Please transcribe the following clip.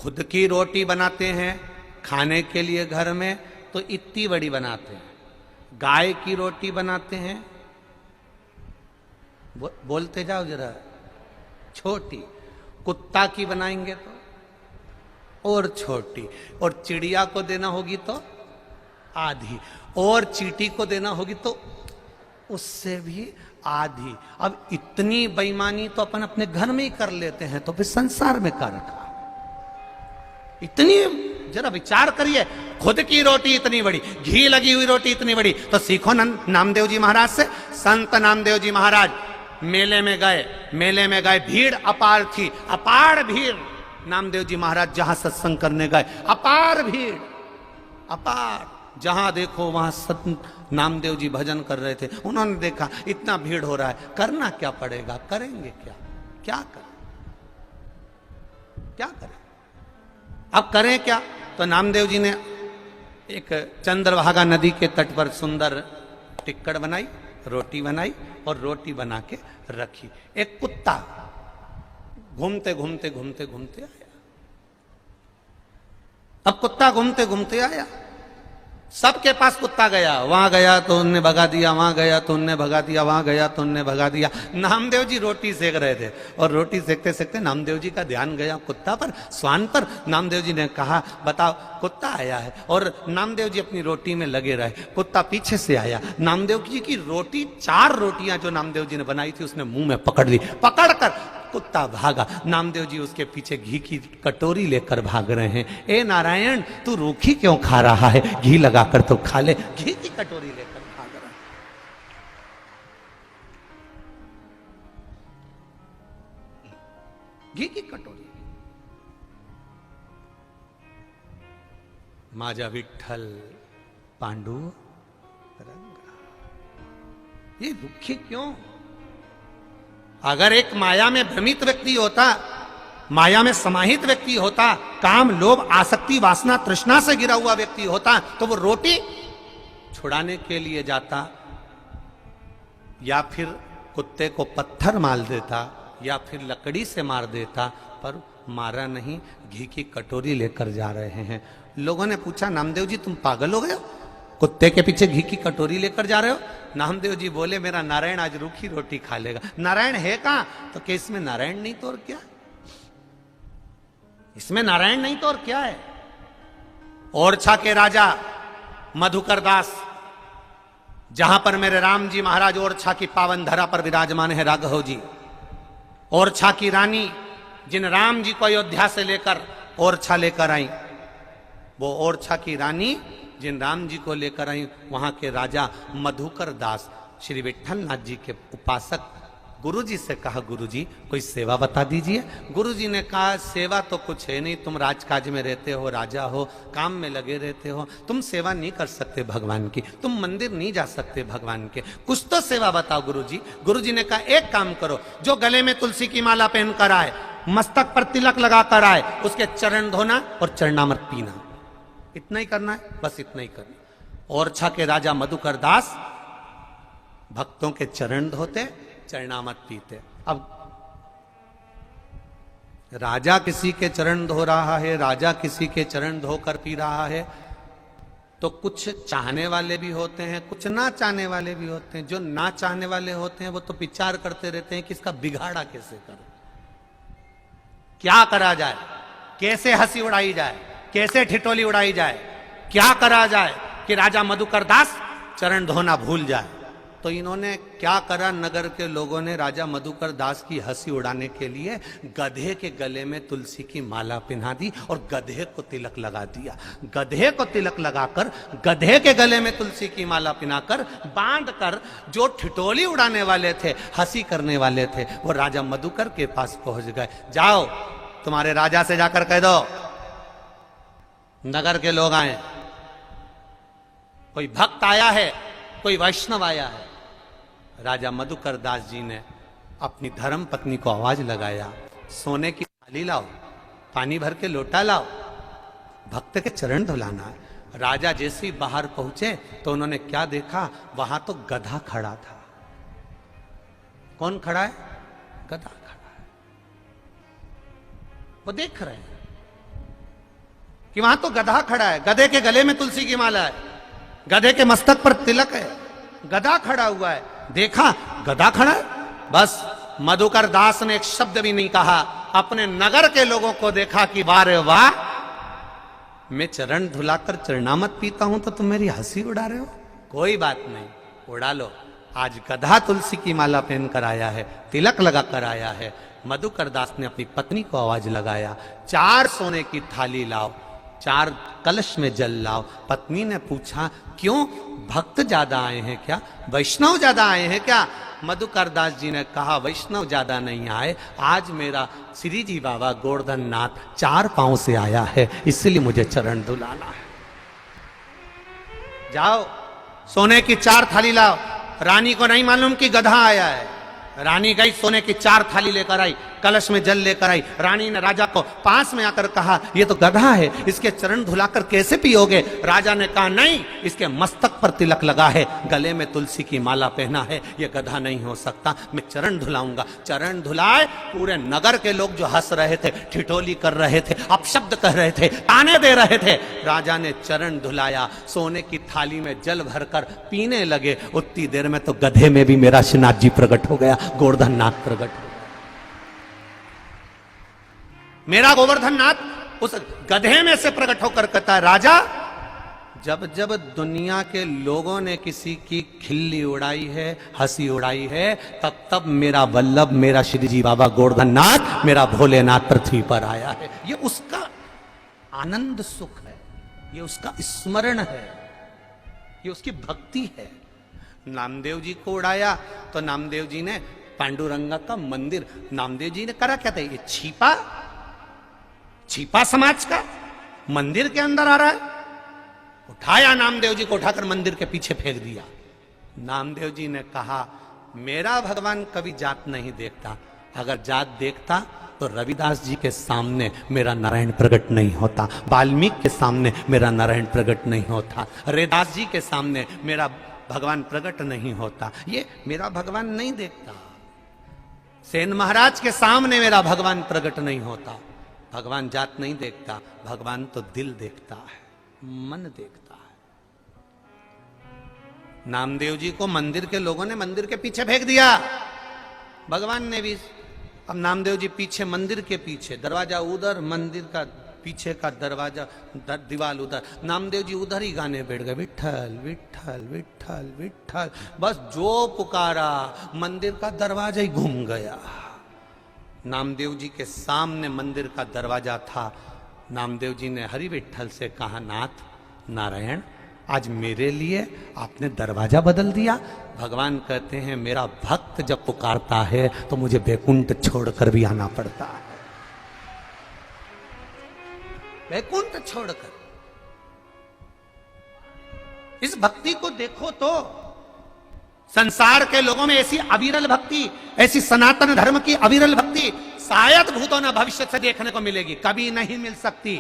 खुद की रोटी बनाते हैं खाने के लिए घर में तो इतनी बड़ी बनाते हैं, गाय की रोटी बनाते हैं, बोलते जाओ जरा, छोटी, कुत्ता की बनाएंगे तो और छोटी, और चिड़िया को देना होगी तो आधी, और चींटी को देना होगी तो उससे भी आधी। अब इतनी बेईमानी तो अपन अपने घर में ही कर लेते हैं, तो फिर संसार में क्या रखा। इतनी, जरा विचार करिए, खुद की रोटी इतनी बड़ी, घी लगी हुई रोटी इतनी बड़ी, तो सीखो नामदेव जी महाराज से। संत नामदेव जी महाराज मेले में गए, भीड़ अपार थी, अपार भीड़। नामदेव जी महाराज जहां सत्संग करने गए, अपार भीड़, अपार, जहां देखो वहां संत नामदेव जी भजन कर रहे थे। उन्होंने देखा इतना भीड़ हो रहा है, करना क्या पड़ेगा, करेंगे क्या, क्या करें, क्या करें, अब करें क्या। तो नामदेव जी ने एक चंद्रभागा नदी के तट पर सुंदर टिक्कड़ बनाई, रोटी बनाई और रोटी बना के रखी। एक कुत्ता घूमते घूमते घूमते घूमते आया। अब कुत्ता घूमते घूमते आया, सबके पास कुत्ता गया, वहां गया तो उनने भगा दिया, वहां गया तो उनने भगा दिया, वहां गया तो उनने भगा दिया। नामदेव जी रोटी सेक रहे थे और रोटी सेकते सेकते नामदेव जी का ध्यान गया कुत्ता पर, स्वान पर। नामदेव जी ने कहा, बताओ, कुत्ता आया है, और नामदेव जी अपनी रोटी में लगे रहे। कुत्ता पीछे से आया, नामदेव जी की रोटी, 4 रोटियां जो नामदेव जी ने बनाई थी उसने मुंह में पकड़ ली, पकड़कर कुत्ता भागा। नामदेव जी उसके पीछे घी की कटोरी लेकर भाग रहे हैं। ए नारायण, तू रूखी क्यों खा रहा है, घी लगाकर तो खा ले। घी की कटोरी लेकर भाग रहा है। घी की कटोरी। माझा विठ्ठल पांडुरंगा, ये दुखी क्यों। अगर एक माया में भ्रमित व्यक्ति होता, माया में समाहित व्यक्ति होता, काम, लोभ, आसक्ति, वासना, तृष्णा से गिरा हुआ व्यक्ति होता, तो वो रोटी छुड़ाने के लिए जाता, या फिर कुत्ते को पत्थर मार देता, या फिर लकड़ी से मार देता, पर मारा नहीं, घी की कटोरी लेकर जा रहे हैं। लोगों ने पूछा, नामदेव जी तुम पागल हो गए हो, कुत्ते के पीछे घी की कटोरी लेकर जा रहे हो। नामदेव जी बोले, मेरा नारायण आज रूखी रोटी खा लेगा। नारायण है कहां, तो कि इसमें नारायण नहीं तो और क्या, इसमें नारायण नहीं तो और क्या है। ओरछा के राजा मधुकर दास, जहां पर मेरे राम जी महाराज ओरछा की पावन धरा पर विराजमान है राघव जी, ओरछा की रानी जिन राम जी को अयोध्या से लेकर ओरछा लेकर आई, वो ओरछा की रानी जिन राम जी को लेकर आई, वहां के राजा मधुकर दास श्री विठ्ठल नाथ जी के उपासक गुरु जी से कहा, गुरु जी कोई सेवा बता दीजिए। गुरु जी ने कहा, सेवा तो कुछ है नहीं, तुम राजकाज में रहते हो, राजा हो, काम में लगे रहते हो, तुम सेवा नहीं कर सकते भगवान की, तुम मंदिर नहीं जा सकते भगवान के, कुछ तो सेवा बताओ गुरु जी। गुरु जी ने कहा, एक काम करो, जो गले में तुलसी की माला पहनकर आए, मस्तक पर तिलक लगाकर आए, उसके चरण धोना और चरणामृत पीना, इतना ही करना है, बस इतना ही करना। ओरछा के राजा मधुकर दास भक्तों के चरण धोते, चरणामृत पीते। अब राजा किसी के चरण धो रहा है, राजा किसी के चरण धोकर पी रहा है, तो कुछ चाहने वाले भी होते हैं, कुछ ना चाहने वाले भी होते हैं। जो ना चाहने वाले होते हैं वो तो विचार करते रहते हैं कि इसका बिगाड़ा कैसे करें, क्या करा जाए, कैसे हंसी उड़ाई जाए, कैसे ठिठोली उड़ाई जाए, क्या करा जाए कि राजा मधुकर दास चरण धोना भूल जाए। तो इन्होंने क्या करा, नगर के लोगों ने राजा मधुकर दास की हंसी उड़ाने के लिए गधे के गले में तुलसी की माला पहना दी और गधे को तिलक लगा दिया। गधे को तिलक लगाकर, गधे के गले में तुलसी की माला पहनाकर, बांधकर, जो ठिठोली उड़ाने वाले थे, हंसी करने वाले थे, वो राजा मधुकर के पास पहुंच गए। जाओ तुम्हारे राजा से जाकर कह दो नगर के लोग आए, कोई भक्त आया है, कोई वैष्णव आया है। राजा मधुकर दास जी ने अपनी धर्म पत्नी को आवाज लगाया, सोने की थाली लाओ, पानी भर के लोटा लाओ, भक्त के चरण धुलाना है। राजा जैसे ही बाहर पहुंचे तो उन्होंने क्या देखा, वहां तो गधा खड़ा था। कौन खड़ा है? गधा खड़ा है। वो देख रहे हैं कि वहां तो गधा खड़ा है, गधे के गले में तुलसी की माला है, गधे के मस्तक पर तिलक है, गधा खड़ा हुआ है। देखा गधा खड़ा है, बस मधुकर दास ने एक शब्द भी नहीं कहा। अपने नगर के लोगों को देखा कि वाह रे वाह, मैं चरण धुलाकर चरणामत पीता हूं तो तुम मेरी हंसी उड़ा रहे हो। कोई बात नहीं, उड़ा लो। आज गधा तुलसी की माला पहनकर आया है, तिलक लगा कर आया है। मधुकर दास ने अपनी पत्नी को आवाज लगाया, 4 सोने की थाली लाओ, 4 कलश में जल लाओ। पत्नी ने पूछा, क्यों, भक्त ज्यादा आए हैं क्या, वैष्णव ज्यादा आए हैं क्या? मधुकर दास जी ने कहा, वैष्णव ज्यादा नहीं आए, आज मेरा श्री जी बाबा गोवर्धन नाथ 4 पांव से आया है, इसलिए मुझे चरण धुलाना है। जाओ सोने की 4 थाली लाओ। रानी को नहीं मालूम कि गधा आया है। रानी गई, सोने की 4 थाली लेकर आई, कलश में जल लेकर आई। रानी ने राजा को पास में आकर कहा, ये तो गधा है, इसके चरण धुलाकर कैसे पियोगे? राजा ने कहा, नहीं, इसके मस्तक पर तिलक लगा है, गले में तुलसी की माला पहना है, ये गधा नहीं हो सकता, मैं चरण धुलाऊंगा। चरण धुलाए, पूरे नगर के लोग जो हंस रहे थे, ठिठोली कर रहे थे, अपशब्द कह रहे थे, ताने दे रहे थे, राजा ने चरण धुलाया, सोने की थाली में जल भरकर पीने लगे। उतनी देर में तो गधे में भी मेरा श्रीनाथ जी प्रकट हो गया, गोवर्धन नाथ प्रकट हो गया। मेरा गोवर्धन नाथ उस गधे में से प्रकट होकर कहता है, राजा, जब जब दुनिया के लोगों ने किसी की खिल्ली उड़ाई है, हंसी उड़ाई है, तब तब मेरा वल्लभ, मेरा श्री जी बाबा गोवर्धन नाथ, मेरा भोलेनाथ पृथ्वी पर आया है। ये उसका आनंद सुख है, ये उसका स्मरण है, ये उसकी भक्ति है। नामदेव जी को उड़ाया तो नामदेव जी ने पांडुरंगा का मंदिर, नामदेव जी ने करा क्या था, ये छिपा समाज का मंदिर के अंदर आ रहा है। उठाया नामदेव जी को, उठाकर मंदिर के पीछे फेंक दिया। नामदेव जी ने कहा, मेरा भगवान कभी जात नहीं देखता, अगर जात देखता तो रविदास जी के सामने मेरा नारायण प्रकट नहीं होता, वाल्मीकि के सामने मेरा नारायण प्रकट नहीं होता, रेदास जी के सामने मेरा भगवान प्रकट नहीं होता। ये मेरा भगवान नहीं देखता, सेन महाराज के सामने मेरा भगवान प्रकट नहीं होता। भगवान जात नहीं देखता, भगवान तो दिल देखता है, मन देखता है। नामदेव जी को मंदिर के लोगों ने मंदिर के पीछे फेंक दिया, भगवान ने भी। अब नामदेव जी पीछे, मंदिर के पीछे, दरवाजा उधर, मंदिर का पीछे का दरवाजा, दीवाल उधर, नामदेव जी उधर ही गाने बैठ गए, विठ्ठल विठ्ठल विठ्ठल विठ्ठल। बस जो पुकारा, मंदिर का दरवाजा ही घूम गया। नामदेव जी के सामने मंदिर का दरवाजा था। नामदेव जी ने हरि विठ्ठल से कहा, नाथ नारायण, आज मेरे लिए आपने दरवाजा बदल दिया। भगवान कहते हैं, मेरा भक्त जब पुकारता है तो मुझे वैकुंठ छोड़कर भी आना पड़ता है, वैकुंठ छोड़कर। इस भक्ति को देखो तो, संसार के लोगों में ऐसी अविरल भक्ति, ऐसी सनातन धर्म की अविरल भक्ति शायद भूतों न भविष्य से देखने को मिलेगी, कभी नहीं मिल सकती।